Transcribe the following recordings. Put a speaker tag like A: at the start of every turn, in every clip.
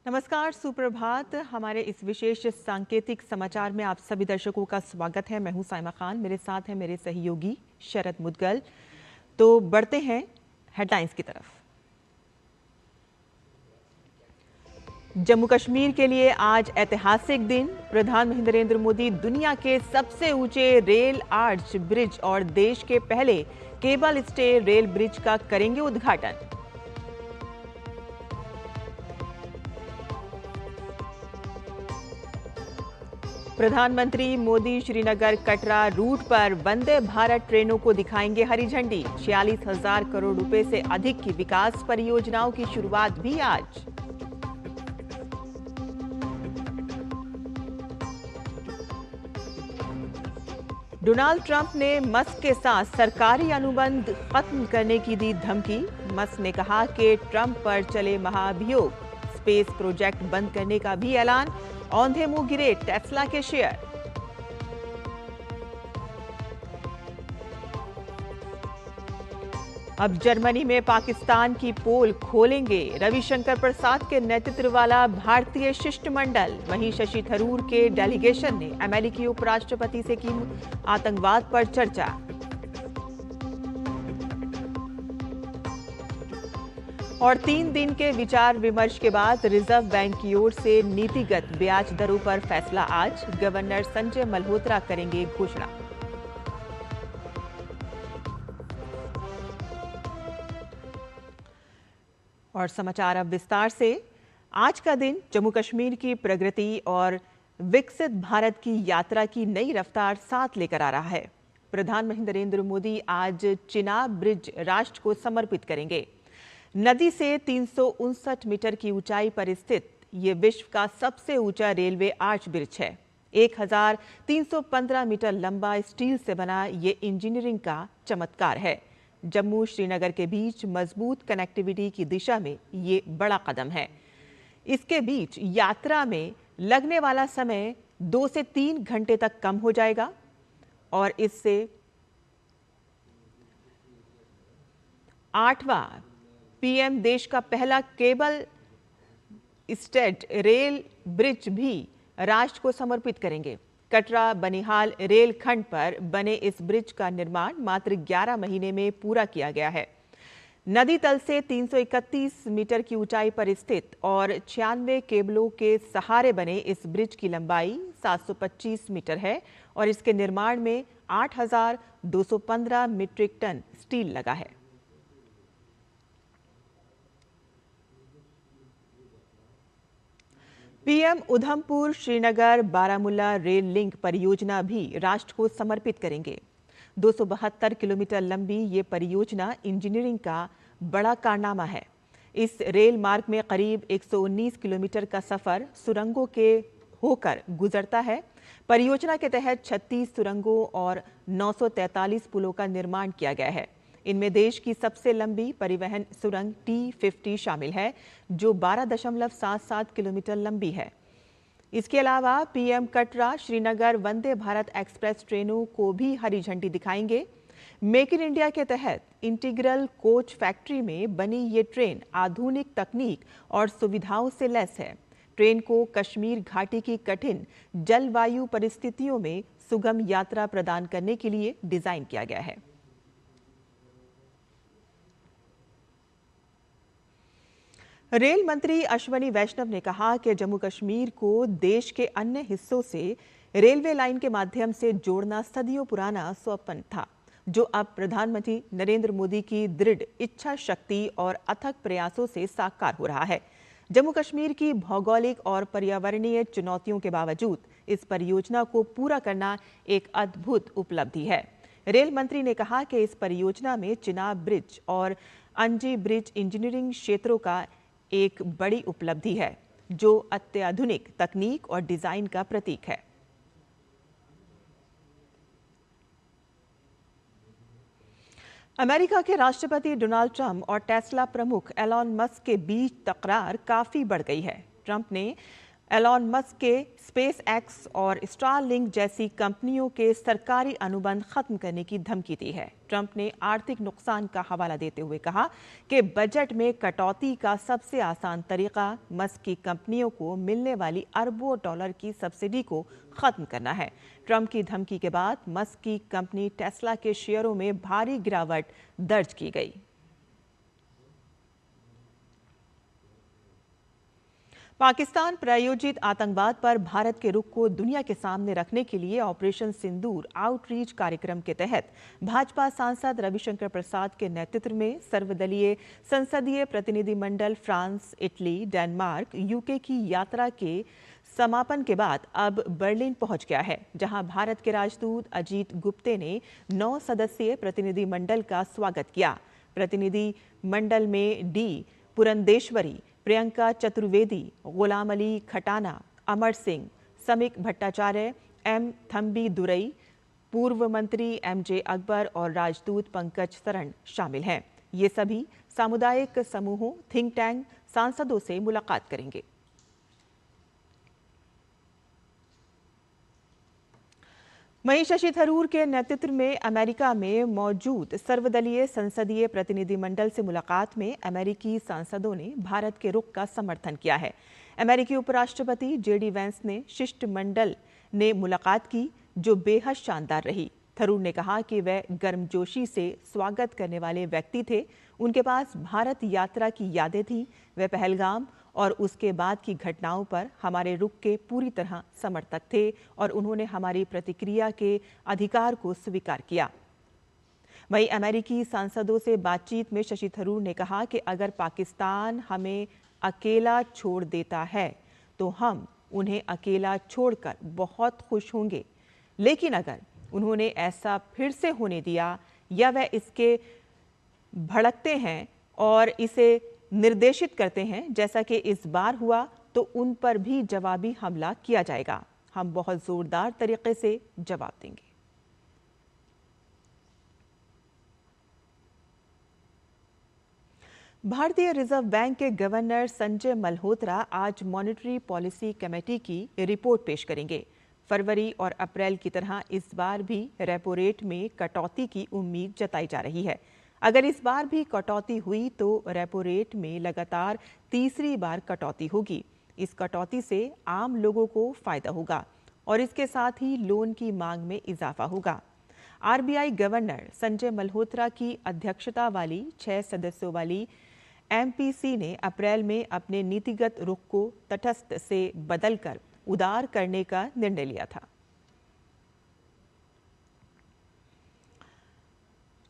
A: नमस्कार, सुप्रभात। हमारे इस विशेष सांकेतिक समाचार में आप सभी दर्शकों का स्वागत है। मैं हूं साइमा खान, मेरे साथ है मेरे सहयोगी शरद मुदगल। तो बढ़ते हैं हेडलाइंस की तरफ। जम्मू कश्मीर के लिए आज ऐतिहासिक दिन। प्रधानमंत्री नरेंद्र मोदी दुनिया के सबसे ऊंचे रेल आर्च ब्रिज और देश के पहले केबल स्टे रेल ब्रिज का करेंगे उद्घाटन। प्रधानमंत्री मोदी श्रीनगर कटरा रूट पर वंदे भारत ट्रेनों को दिखाएंगे हरी झंडी। 46,000 करोड़ रुपए से अधिक की विकास परियोजनाओं की शुरुआत भी आज। डोनाल्ड ट्रंप ने मस्क के साथ सरकारी अनुबंध खत्म करने की दी धमकी। मस्क ने कहा कि ट्रंप पर चले महाभियोग। स्पेस प्रोजेक्ट बंद करने का भी ऐलान। औंधे मुंह गिरे टेस्ला के शेयर। अब जर्मनी में पाकिस्तान की पोल खोलेंगे रविशंकर प्रसाद के नेतृत्व वाला भारतीय शिष्टमंडल। वहीं शशि थरूर के डेलीगेशन ने अमेरिकी उपराष्ट्रपति से की आतंकवाद पर चर्चा। और 3 दिन के विचार विमर्श के बाद रिजर्व बैंक की ओर से नीतिगत ब्याज दरों पर फैसला आज। गवर्नर संजय मल्होत्रा करेंगे घोषणा। और समाचार अब विस्तार से। आज का दिन जम्मू कश्मीर की प्रगति और विकसित भारत की यात्रा की नई रफ्तार साथ लेकर आ रहा है। प्रधानमंत्री नरेंद्र मोदी आज चिनाब ब्रिज राष्ट्र को समर्पित करेंगे। नदी से 359 मीटर की ऊंचाई पर स्थित ये विश्व का सबसे ऊंचा रेलवे आर्च ब्रिज है। 1315 मीटर लंबा स्टील से बना ये इंजीनियरिंग का चमत्कार है। जम्मू श्रीनगर के बीच मजबूत कनेक्टिविटी की दिशा में ये बड़ा कदम है। इसके बीच यात्रा में लगने वाला समय 2 से 3 घंटे तक कम हो जाएगा और इससे 8वां पीएम देश का पहला केबल स्टेड रेल ब्रिज भी राष्ट्र को समर्पित करेंगे। कटरा बनिहाल रेल खंड पर बने इस ब्रिज का निर्माण मात्र 11 महीने में पूरा किया गया है। नदी तल से 331 मीटर की ऊंचाई पर स्थित और 96 केबलों के सहारे बने इस ब्रिज की लंबाई 725 मीटर है और इसके निर्माण में 8,215 मीट्रिक टन स्टील लगा है। PM Udhampur Srinagar Baramulla rail link परियोजना भी राष्ट्र को समर्पित करेंगे। 272 किलोमीटर लंबी ये परियोजना इंजीनियरिंग का बड़ा कारनामा है। इस रेल मार्ग में करीब 119 किलोमीटर का सफर सुरंगों के होकर गुजरता है। परियोजना के तहत 36 सुरंगों और 943 पुलों का निर्माण किया गया है। इनमें देश की सबसे लंबी परिवहन सुरंग T50 शामिल है, जो 12.77 किलोमीटर लंबी है। इसके अलावा पीएम कटरा श्रीनगर वंदे भारत एक्सप्रेस ट्रेनों को भी हरी झंडी दिखाएंगे। मेक इन इंडिया के तहत इंटीग्रल कोच फैक्ट्री में बनी ये ट्रेन आधुनिक तकनीक और सुविधाओं से लैस है। ट्रेन को कश्मीर घाटी की कठिन जलवायु परिस्थितियों में सुगम यात्रा प्रदान करने के लिए डिजाइन किया गया है। रेल मंत्री अश्वनी वैष्णव ने कहा कि जम्मू कश्मीर को देश के अन्य हिस्सों से रेलवे लाइन के माध्यम से जोड़ना सदियों पुराना स्वप्न था, जो अब प्रधानमंत्री नरेंद्र मोदी की दृढ़ इच्छा शक्ति और अथक प्रयासों से साकार हो रहा है। जम्मू कश्मीर की भौगोलिक और पर्यावरणीय चुनौतियों के बावजूद इस परियोजना को पूरा करना एक अद्भुत उपलब्धि है। रेल मंत्री ने कहा कि इस परियोजना में चिनाब ब्रिज और अंजी ब्रिज इंजीनियरिंग क्षेत्रों का एक बड़ी उपलब्धि है, जो अत्याधुनिक तकनीक और डिजाइन का प्रतीक है। अमेरिका के राष्ट्रपति डोनाल्ड ट्रंप और टेस्ला प्रमुख एलॉन मस्क के बीच तकरार काफी बढ़ गई है। ट्रंप ने एलॉन मस्क के स्पेस एक्स और स्टारलिंक जैसी कंपनियों के सरकारी अनुबंध खत्म करने की धमकी दी है। ट्रंप ने आर्थिक नुकसान का हवाला देते हुए कहा कि बजट में कटौती का सबसे आसान तरीका मस्क की कंपनियों को मिलने वाली अरबों डॉलर की सब्सिडी को खत्म करना है। ट्रंप की धमकी के बाद मस्क की कंपनी टेस्ला के शेयरों में भारी गिरावट दर्ज की गई। पाकिस्तान प्रायोजित आतंकवाद पर भारत के रुख को दुनिया के सामने रखने के लिए ऑपरेशन सिंदूर आउटरीच कार्यक्रम के तहत भाजपा सांसद रविशंकर प्रसाद के नेतृत्व में सर्वदलीय संसदीय प्रतिनिधिमंडल फ्रांस, इटली, डेनमार्क, यूके की यात्रा के समापन के बाद अब बर्लिन पहुंच गया है, जहां भारत के राजदूत अजीत गुप्ते ने 9 सदस्यीय प्रतिनिधिमंडल का स्वागत किया। प्रतिनिधि मंडल में डी पुरंदेश्वरी, प्रियंका चतुर्वेदी, गुलाम अली खटाना, अमर सिंह, समीक भट्टाचार्य, एम थम्बी दुरई, पूर्व मंत्री एमजे अकबर और राजदूत पंकज शरण शामिल हैं। ये सभी सामुदायिक समूहों, थिंक टैंक, सांसदों से मुलाकात करेंगे। वहीं शशि थरूर के नेतृत्व में अमेरिका में मौजूद सर्वदलीय संसदीय प्रतिनिधिमंडल से मुलाकात में अमेरिकी सांसदों ने भारत के रुख का समर्थन किया है। अमेरिकी उपराष्ट्रपति जेडी वेंस ने शिष्टमंडल ने मुलाकात की, जो बेहद शानदार रही। थरूर ने कहा कि वे गर्मजोशी से स्वागत करने वाले व्यक्ति थे। उनके पास भारत यात्रा की यादें थीं। वे पहलगाम और उसके बाद की घटनाओं पर हमारे रुख के पूरी तरह समर्थक थे और उन्होंने हमारी प्रतिक्रिया के अधिकार को स्वीकार किया। वहीं अमेरिकी सांसदों से बातचीत में शशि थरूर ने कहा कि अगर पाकिस्तान हमें अकेला छोड़ देता है तो हम उन्हें अकेला छोड़कर बहुत खुश होंगे, लेकिन अगर उन्होंने ऐसा फिर से होने दिया या वह इसके भड़कते हैं और इसे निर्देशित करते हैं जैसा कि इस बार हुआ, तो उन पर भी जवाबी हमला किया जाएगा। हम बहुत जोरदार तरीके से जवाब देंगे। भारतीय रिजर्व बैंक के गवर्नर संजय मल्होत्रा आज मॉनेटरी पॉलिसी कमेटी की रिपोर्ट पेश करेंगे। फरवरी और अप्रैल की तरह इस बार भी रेपो रेट में कटौती की उम्मीद जताई जा रही है। अगर इस बार भी कटौती हुई तो रेपो रेट में लगातार तीसरी बार कटौती होगी। इस कटौती से आम लोगों को फायदा होगा और इसके साथ ही लोन की मांग में इजाफा होगा। आरबीआई गवर्नर संजय मल्होत्रा की अध्यक्षता वाली 6 सदस्यों वाली एमपीसी ने अप्रैल में अपने नीतिगत रुख को तटस्थ से बदलकर उदार करने का निर्णय लिया था।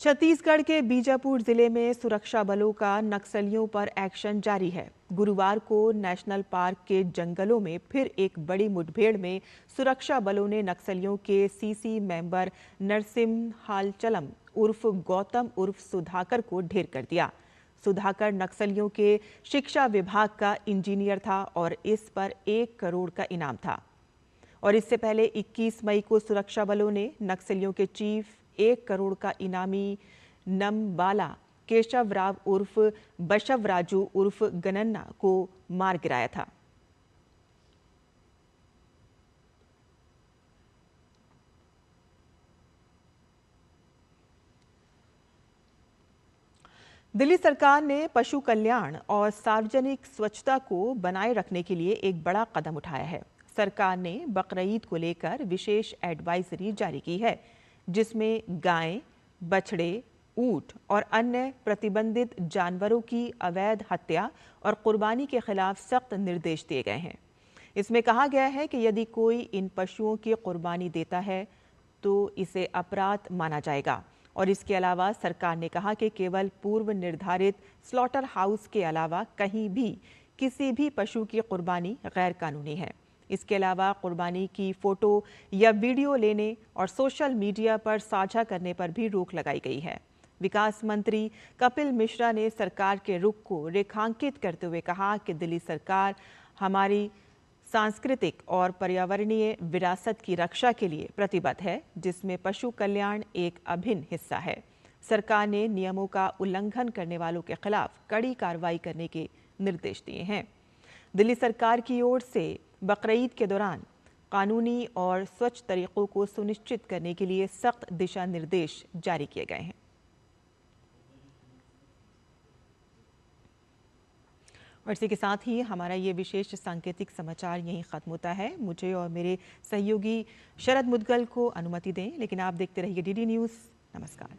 A: छत्तीसगढ़ के बीजापुर जिले में सुरक्षा बलों का नक्सलियों पर एक्शन जारी है। गुरुवार को नेशनल पार्क के जंगलों में फिर एक बड़ी मुठभेड़ में सुरक्षा बलों ने नक्सलियों के सीसी मेंबर नरसिम्ह हालचलम उर्फ गौतम उर्फ सुधाकर को ढेर कर दिया। सुधाकर नक्सलियों के शिक्षा विभाग का इंजीनियर था और इस पर 1 करोड़ का इनाम था। और इससे पहले 21 मई को सुरक्षा बलों ने नक्सलियों के चीफ 1 करोड़ का इनामी नमबाला केशव राव उर्फ बशव राजू उर्फ गनन्ना को मार गिराया था। दिल्ली सरकार ने पशु कल्याण और सार्वजनिक स्वच्छता को बनाए रखने के लिए एक बड़ा कदम उठाया है। सरकार ने बकरीद को लेकर विशेष एडवाइजरी जारी की है, जिसमें गायें, बछड़े, ऊंट और अन्य प्रतिबंधित जानवरों की अवैध हत्या और कुर्बानी के खिलाफ सख्त निर्देश दिए गए हैं। इसमें कहा गया है कि यदि कोई इन पशुओं की कुर्बानी देता है तो इसे अपराध माना जाएगा। और इसके अलावा सरकार ने कहा कि केवल पूर्व निर्धारित स्लॉटर हाउस के अलावा कहीं भी किसी भी पशु की कुर्बानी गैर कानूनी है। इसके अलावा कुर्बानी की फोटो या वीडियो लेने और सोशल मीडिया पर साझा करने पर भी रोक लगाई गई है। विकास मंत्री कपिल मिश्रा ने सरकार के रुख को रेखांकित करते हुए कहा कि दिल्ली सरकार हमारी सांस्कृतिक और पर्यावरणीय विरासत की रक्षा के लिए प्रतिबद्ध है, जिसमें पशु कल्याण एक अभिन्न हिस्सा है। सरकार ने नियमों का उल्लंघन करने वालों के खिलाफ कड़ी कार्रवाई करने के निर्देश दिए हैं। दिल्ली सरकार की ओर से बकरीद के दौरान कानूनी और स्वच्छ तरीकों को सुनिश्चित करने के लिए सख्त दिशा निर्देश जारी किए गए हैं। और इसी के साथ ही हमारा ये विशेष सांकेतिक समाचार यहीं ख़त्म होता है। मुझे और मेरे सहयोगी शरद मुदगल को अनुमति दें, लेकिन आप देखते रहिए डीडी न्यूज़। नमस्कार।